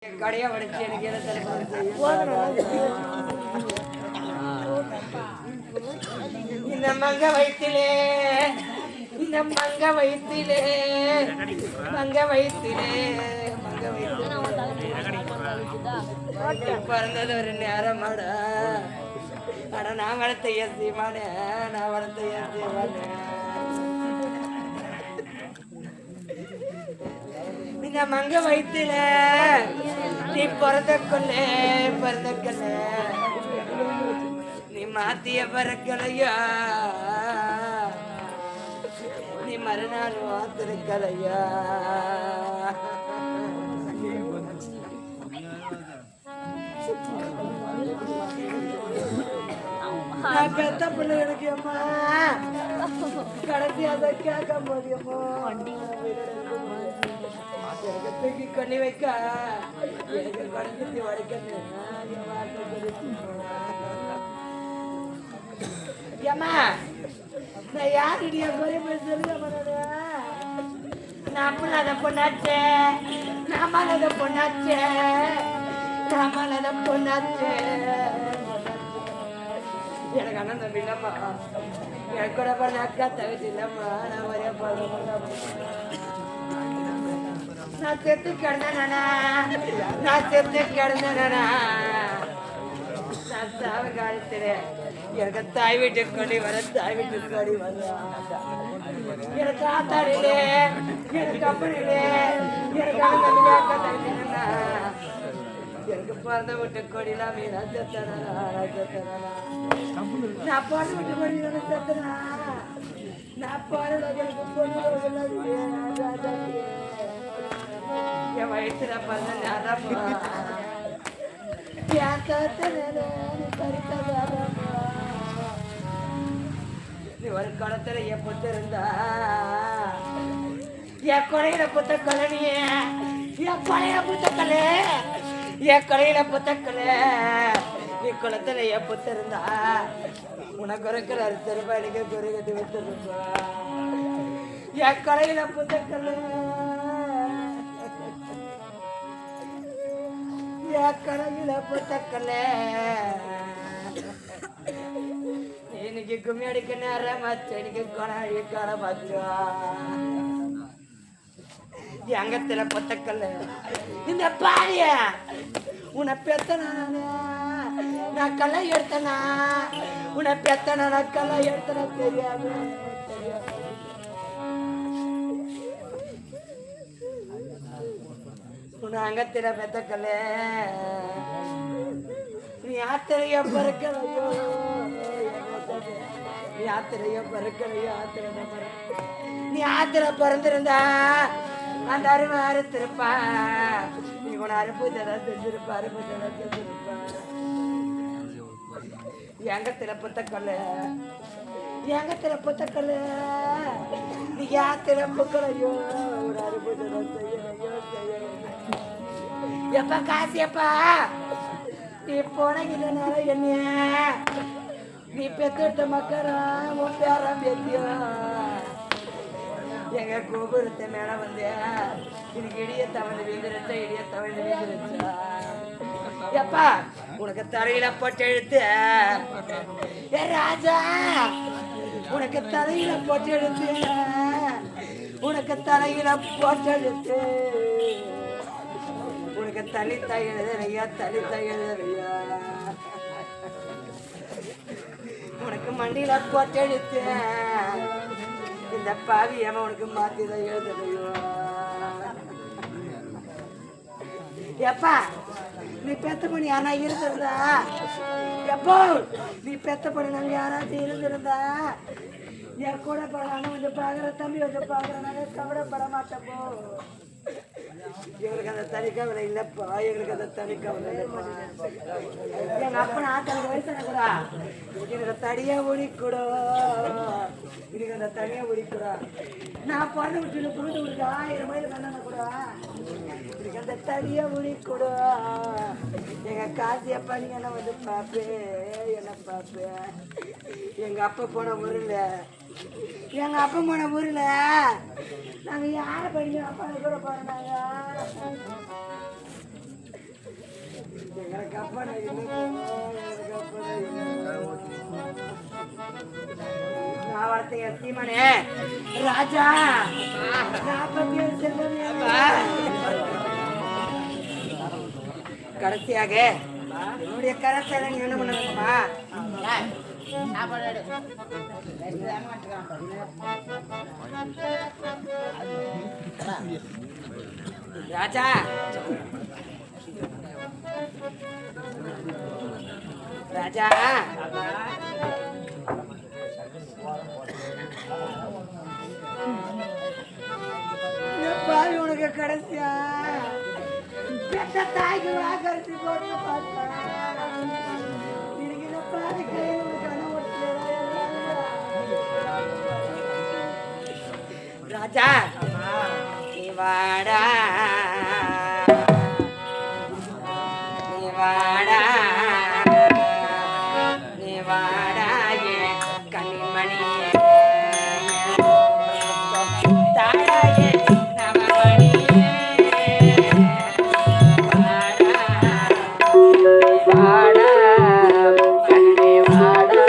கடையா வடிச்சு எனக்கு இந்த மங்க வயிற்றிலே இந்த மங்க வயிற்றிலே மங்க வயிற்றிலே மங்க வயிற்று பிறந்தது ஒரு நேரமாடா. ஆனா நான் வளர்த்த ஏசியமானே நான் வளர்த்த ஏசியமானே இந்த மங்க வயிற்றுல நீ பிறந்தக்கொல்லே நீ மாத்திய பறக்கலையா நீ மறுநாள் வாத்திருக்கலையா நான் பெத்த பிள்ளை எனக்கு அம்மா கடைசி அதை கேட்க முடியுமோ எனக்கு தூக்கி கொண்டு வைக்க எனக்கு கடைசி வரைக்கும் ஏம்மா நான் யாருடைய குறைமை சொல்லுங்க நான் அப்பனாத பொண்ணாச்சே நாமளாத பொண்ணாச்சே நாமளாத பொண்ணாச்சே எனக்கு அண்ணன் தம்பி இல்லம்மா எனக்கு கூட பண்ண அக்கா தகுதி இல்லம்மா நான் ஒரே நான் செத்து கிடந்தேனா நான் செத்து கிடந்தேனா நான் சாவ காலத்துறேன் எனக்கு தாய் வீட்டுக்கு கொண்டு வர தாய் வீட்டுக்கு கொண்டு வர எனக்கு ஆத்தாடிலே எனக்கு அப்பனிலே எனக்கு அக்கா தகுதினா எனக்கு பிறந்த வீட்டு கொடிலாம் மீனா செத்தனா நான் பிறந்த வீட்டு கொடி செத்தனா நான் பிறந்த என் வயசுல பிறந்த நேரமா நீ ஒரு காலத்துல என் புத்த இருந்தா என் கொலையில புத்த கலனிய என் கொலையில புத்தக்கல என் கொலையில புத்தக்கல நீ குளத்துல என் புத்த இருந்தா உனக்கு இருக்கிற அறுத்து ரூபாய் எனக்கு குறை கட்டி வச்சிருப்பா என் கொலையில புத்தக்கல கடையில புத்தக்கல இன்னைக்கு கும்மி அடிக்க நேரம் ஆச்சு எனக்கு கொண்டாடி காலம் ஆச்சா எங்கத்துல புத்தக்கல்ல இந்த பாரிய உன்னை பெத்தனா நான் கலை எடுத்தனா உன்னை பெத்தனா நான் கலை எடுத்தனா தெரியாது உன்னை அங்கத்தில பெத்தக்கல்ல நீ ஆத்திரைய பறக்கலையோ நீ ஆத்திரைய பறக்கலையோ நீ ஆத்திர பிறந்திருந்தா அந்த அருமை அறுத்திருப்பா நீ உன அறுப்புதெல்லாம் செஞ்சிருப்பா அறுப்புதெல்லாம் செஞ்சிருப்பா எங்கத்தில புத்தக்கல்ல எங்கத்தில புத்தக்கல்ல நீ யாத்திர புக்கலையோ ஒரு அறுப்புதெல்லாம் செய்யலையோ செய்யலையோ எப்பா காசியப்பா நீ போனகிட்டனால என்ன நீ பெத்த மக்களா உன் பேரம் பேத்தியோ எங்க கோபுரத்தை மேல வந்து இன்னைக்கு இடிய தவழ்ந்து வீந்துருச்சா இடிய தவழ்ந்து வீந்துருச்சா எப்பா உனக்கு தலையில போட்டு எழுத்து ஏ ராஜா உனக்கு தலையில போட்டு எழுத்து உனக்கு தலையில போட்டு எழுத்து உனக்கு தலித்தா எழுதுறையா தலித்தா எழுதுறையா உனக்கு மண்டியில போட்டு எழுத்து இந்த பாவி ஏமா உனக்கு மாத்திதான் எழுதுறையோ எப்பா நீ பெத்த பண்ணி யாரா இருந்திருந்தா எப்போ நீ பெத்த பண்ணி நாங்க யாராச்சும் இருந்திருந்தா என் கூட படம் வந்து பாக்குற தம்பி வந்து பாக்குறனால கவலைப்பட மாட்டப்போ எங்களுக்கு அந்த தனி கவலை இல்லப்பா எங்களுக்கு அந்த தனி கவலை இல்லப்பா எங்க அப்பா 40 வயசான கூட எனக்கு தனியா ஒழிக்கூடா எனக்கு அந்த தனியா ஒழிக்கூடா நான் பிறந்த வீட்டுல புரிந்து விடுங்க 1000 மைல் கண்ணன கூட எனக்கு அந்த தனியா ஒழிக்கூடா எங்க காசியப்பா நீங்க என்ன வந்து பாப்பே என்ன பாப்பே எங்க அப்பா போன ஊர்ல எங்க அப்பா போன ஊர்ல நாங்க யாரை படிக்க அப்பா கூட போறாங்க எனக்கு அப்பா நான் வளர்த்த சீமனே ராஜா கடைசியாக என்னுடைய கரத்தை நீ என்ன பண்ணுங்கம்மா ராஜா ராஜா பாவி உனக்கு கடைசியா பெத்த தாய்க்கு வாக்கரிசி போட்டு பார்த்தா எனக்கு பாவி ராஜா நீ வாடா நீ வாடா நீ வாடா ஏ கண்ணிமணியே தாயே நவமணியே வாடா கண்ணே வாடா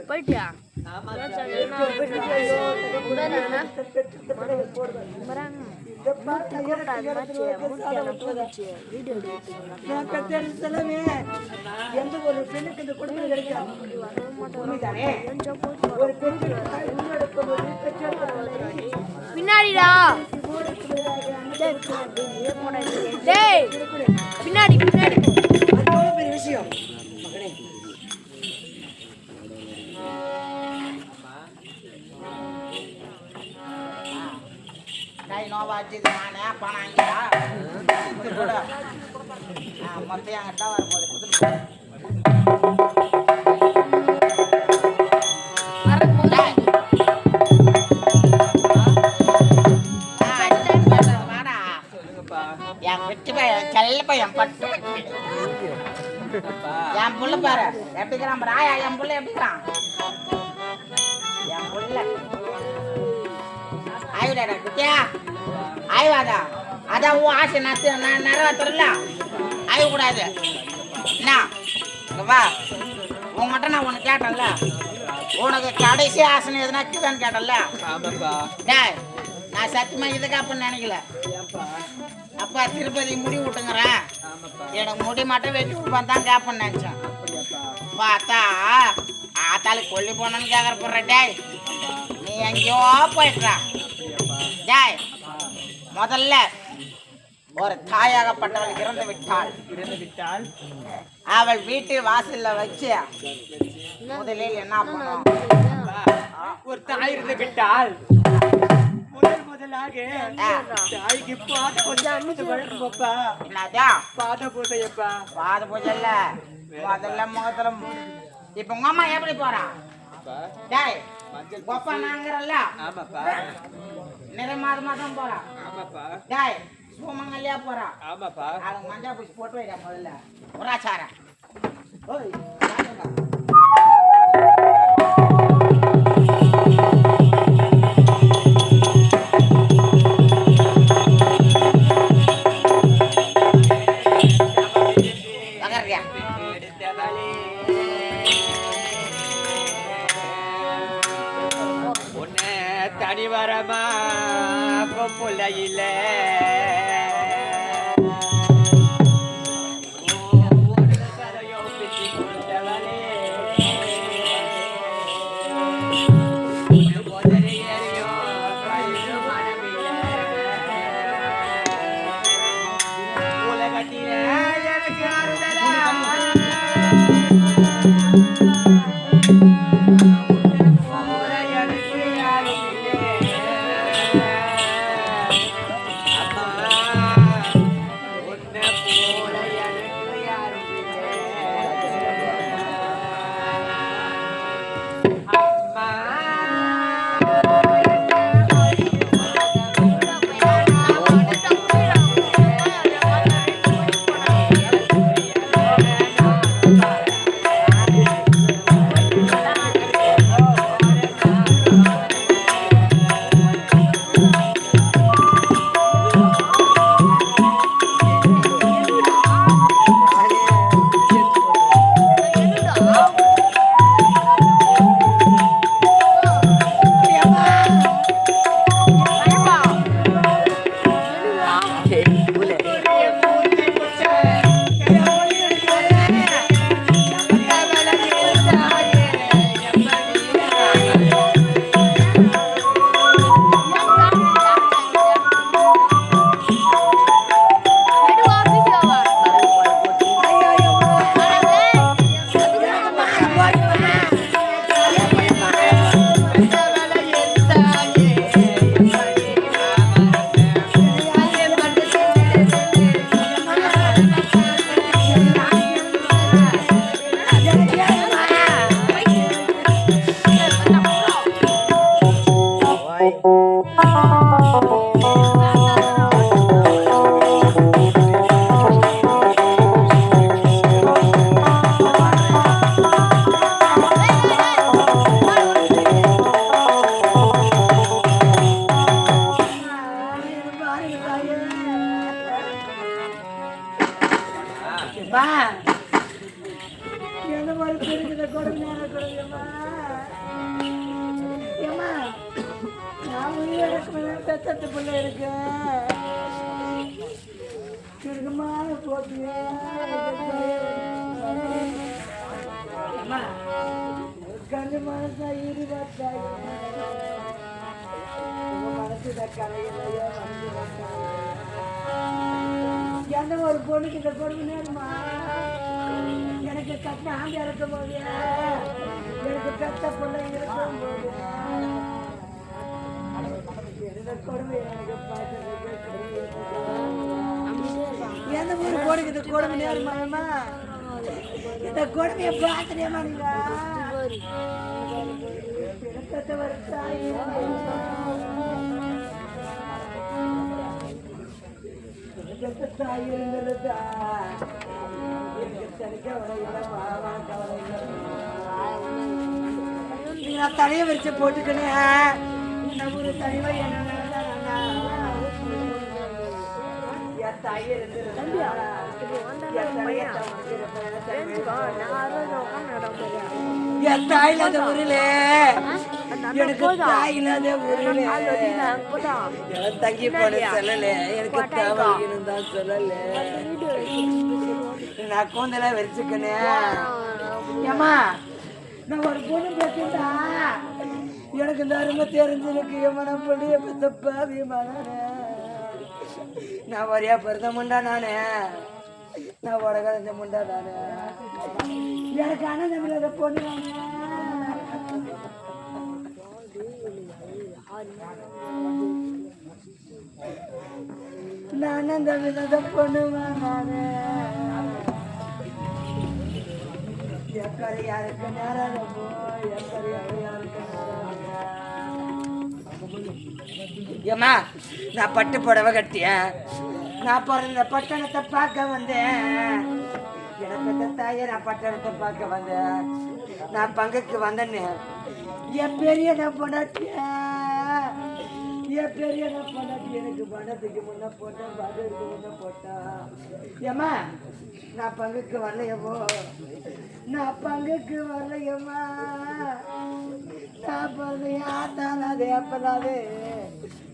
போயிட்டியா எந்த ஒரு பெண்ணுக்கு இந்த குடும்பம் கிடைக்காது. பின்னாடிடா பின்னாடி பின்னாடி பெரிய விஷயம். என் வெட்டி பையன் செல்ல பையன் பட்டு என் புள்ள பாரு எப்படிக்கிறான் பாரு ஆயா என் புள்ள எப்படிக்கிறான் என் புள்ள ஆயுடா குட்டியா ஆய்வாதா அதான் உன் ஆசை நான் நிறைவேற்றல ஆயக்கூடாது என்ன வா உங்ககிட்ட நான் உனக்கு கேட்டேன்ல உனக்கு கடைசி ஆசனம் எதுனா இருக்குதான்னு கேட்டேன்ல டேய் நான் சத்தியமா இதுக்கு அப்படின்னு நினைக்கல அப்பா திருப்பதி முடி விட்டுங்கிறேன் எனக்கு முடி மட்டும் வெட்டி விடுப்பான் தான் கேட்பேன்னு நினைச்சேன் பார்த்தா ஆத்தாளு கொல்லி போனோன்னு கேட்கற போடுற டேய் நீ எங்கேயோ போயிட்டுறா டேய் முதல்ல ஒரு தாயாகப்பட்டவள் இறந்து விட்டாள் அவள் வீட்டு வாசல்ல வச்சு முதலில் என்ன பண்ணும் ஒரு தாய் இருந்து விட்டால் முதலாக தாய்க்கு என்னதா பாத பூஜையப்பா பாத பூஜை இல்ல முதல்ல முகத்துல இப்ப உங்க அம்மா எப்படி போறா டேய் கொப்பா நாங்கிறல்ல ஆமாப்பா நிறை மாதம் போறா ஆமாப்பா டேய் சூமங்கல்லையா போறா ஆமாப்பா அது மஞ்சா பூச்சி போட்டு வைடா முதல்ல புறாச்சாரா ஓய் தனிவரமா பொம்புலையில பெத்தத்து பிள்ளை இருக்கு திருகமான போட்டு கண்டு மனசா இருபத்தாய் மனசு கலையிலையோ எந்த ஒரு பொண்ணுக்கு இந்த பொண்ணு நேருமா எனக்கு கட்ட ஆண்டு இறக்கும் போது எனக்கு பெத்த பிள்ளை இருக்கும் போது எந்த ஊரு கொடுக்கு இந்த கொடுமை நேரமா இந்த கொடுமையை பார்த்துட்டேமா நீங்க பெத்த தாய் இருந்திருந்தா எனக்கு தனி கவலை இல்லைம்மா, கவலை இல்லை. நான் தலையை விரிச்சு போட்டுக்கினேன். இந்த ஒரு தனிவை என்ன என் தாய் இருந்திருந்தா என் தாய் இல்லாத ஊரிலே எனக்கு தாய் இல்லாத ஊரிலே என் தங்கி போன சொல்லல எனக்கு தேவைன்னு தான் சொல்லல. நான் கூந்தல வச்சுக்கனேன். ஏமா நான் ஒரு பொண்ணு பேசிட்டா எனக்கு இந்த அருமை தெரிஞ்சிருக்கு. ஏமா நான் பொண்ணிய பெத்தப்பா நான் வரையா பிறந்த முண்டா நானே, நான் உடகாத முண்டா நானே. எனக்கு ஆனந்தம் இல்லாத பொண்ணு நான் ஆனந்தம் இல்லாத பொண்ணுமா நானே. எக்கரை யாருக்கு நேரம் எக்கரை யாருக்கு ஏம்மா நான் பட்டு புடவை கட்டியேன். நான் பிறந்த பட்டணத்தை பார்க்க வந்தேன். எனக்கு தாயே நான் பட்டணத்தை பார்க்க வந்தேன். நான் பங்குக்கு வந்தேன்னு என் பெரிய நான் பொண்டாட்டியேன். என் பெரிய நான் பொண்டாட்டி எனக்கு பணத்துக்கு முன்ன போட்டேன், பங்குக்கு முன்ன போட்டான். ஏம்மா நான் பங்குக்கு வரலையவோ, நான் பங்குக்கு வரலையம்மா. நான் பிறந்தாதே அப்பதாதே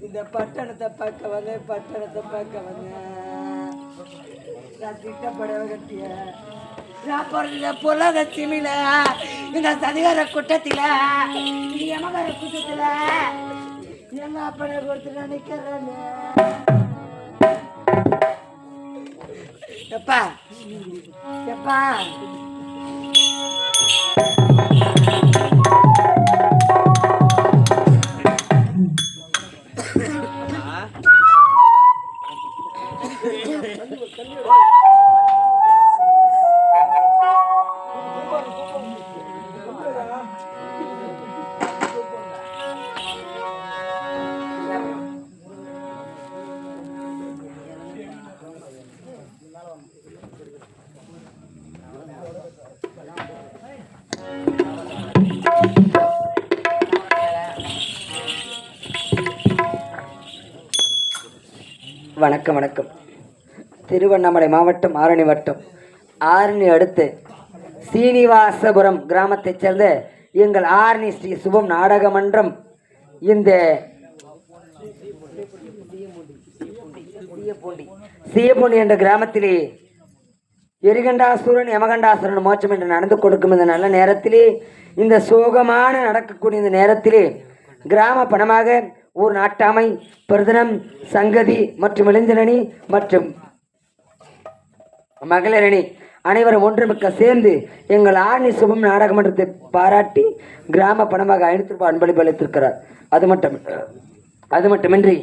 இந்த பட்டணத்தை பார்க்க வந்தேன், பட்டணத்தை பார்க்க வந்தேன். நான் திட்டப்படவே கட்டிய நான் பிறந்த பொருளாதார இந்த சதிகார கூட்டத்தில் எமகார கூட்டத்தில் எங்க அப்பனை கொடுத்து நினைக்கிறேன். எப்பா எப்பா வணக்கம் வணக்கம். திருவண்ணாமலை மாவட்டம் ஆரணி வட்டம் ஆரணி அடுத்து சீனிவாசபுரம் கிராமத்தைச் சேர்ந்த எங்கள் ஆரணி ஸ்ரீ சுபம் நாடக மன்றம் இந்த சீயப்பூண்டி என்ற கிராமத்திலே எரிகண்டாசுரன் யமகண்டாசுரன் மோட்சம் என்று நடந்து கொடுக்கும் இந்த நல்ல நேரத்திலே, இந்த சோகமான நடக்கக்கூடிய இந்த நேரத்திலே கிராம பணமாக ஊர் நாட்டாமை பிரதனம் சங்கதி மற்றும் இளைஞரணி மற்றும் மகளிரணி அனைவரும் ஒன்றுமிக்க சேர்ந்து எங்கள் ஆரணி சுபம் நாடக மன்றத்தை பாராட்டி கிராம பணமாக 500 ரூபாய் அன்பளிப்பு அளித்திருக்கிறார். அது மட்டுமின்றி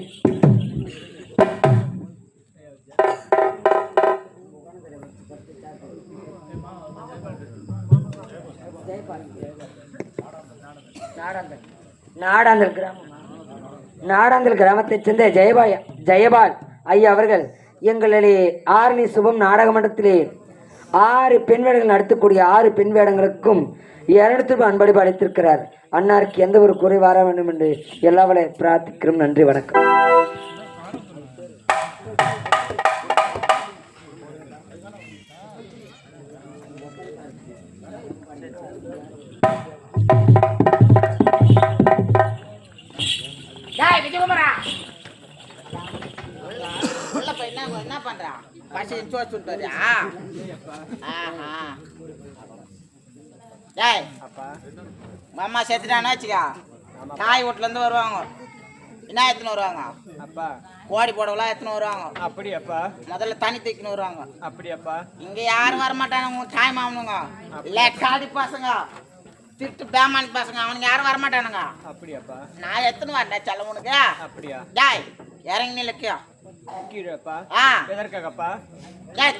நாடாந்தல் கிராமத்தைச் சேர்ந்த ஜெயபால் ஐயா அவர்கள் எங்களுடைய ஆரணி சுபம் நாடக மன்றத்திலே 6 பெண் வேடங்கள் நடத்தக்கூடிய 6 பெண் வேடங்களுக்கும் 200 ரூபாய் அன்பளிப்பு அளித்திருக்கிறார். அன்னாருக்கு எந்த ஒரு குறை வர வேண்டும் என்று எல்லாவளை பிரார்த்திக்கிறோம். நன்றி, வணக்கம். என்ன பண்றான்? பசி சொல்லிட்டு மாமா செத்துட்டான்னு வச்சுக்கா, தாய் வீட்டுல இருந்து வருவாங்க. என்ன எத்தனை வருவாங்க? அப்பா கோடி போடவெல்லாம் எத்தனை வருவாங்க? அப்படியாப்பா. முதல்ல தனி தூக்கின்னு வருவாங்க. அப்படியாப்பா. இங்க யாரும் வரமாட்டாங்க. உங்க தாய் மாமனுங்க இல்ல காடி பசங்க திட்டு பேமான் பசங்க அவனுங்க யாரும் வரமாட்டானுங்க. அப்படியாப்பா. நான் எத்தனை வரேன் சொல்ல உனக்கு? அப்படியா? ஜாய் இறங்கி நிலக்கியா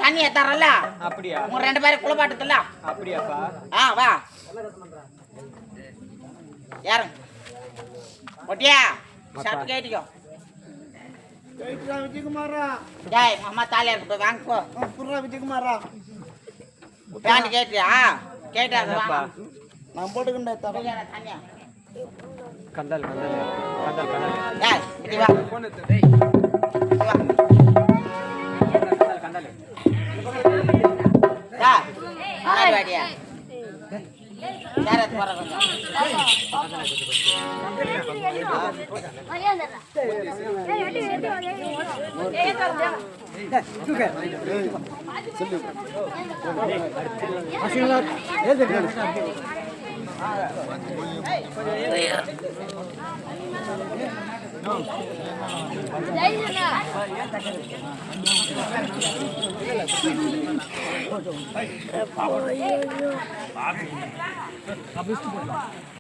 தண்ணி ஏத்தாரல்ல? அப்படியா? உங்க 2 பேரும் குளப்பாட்டத்துல? அப்படியாப்பா. வா யாரும் ஒட்டியா ஷர்ட் கேட்டிக்கோ. ரைட்ரா விஜயகுமாரா டேய் அம்மா தாலியா இருக்கு வாங்கோ புர்ரா விஜயகுமாரா பேண்ட் கேட்டியா கேட்டா நான் போட்டுக்கிட்டே தர தனியா கந்தல் கந்தல் கந்தல் கந்தல் டேய் இப்படி வா டேய் இப்படி வா கந்தல் கந்தல் டேய் ஆறு வாடியா யாரத் போற கொஞ்சம் ஜெய்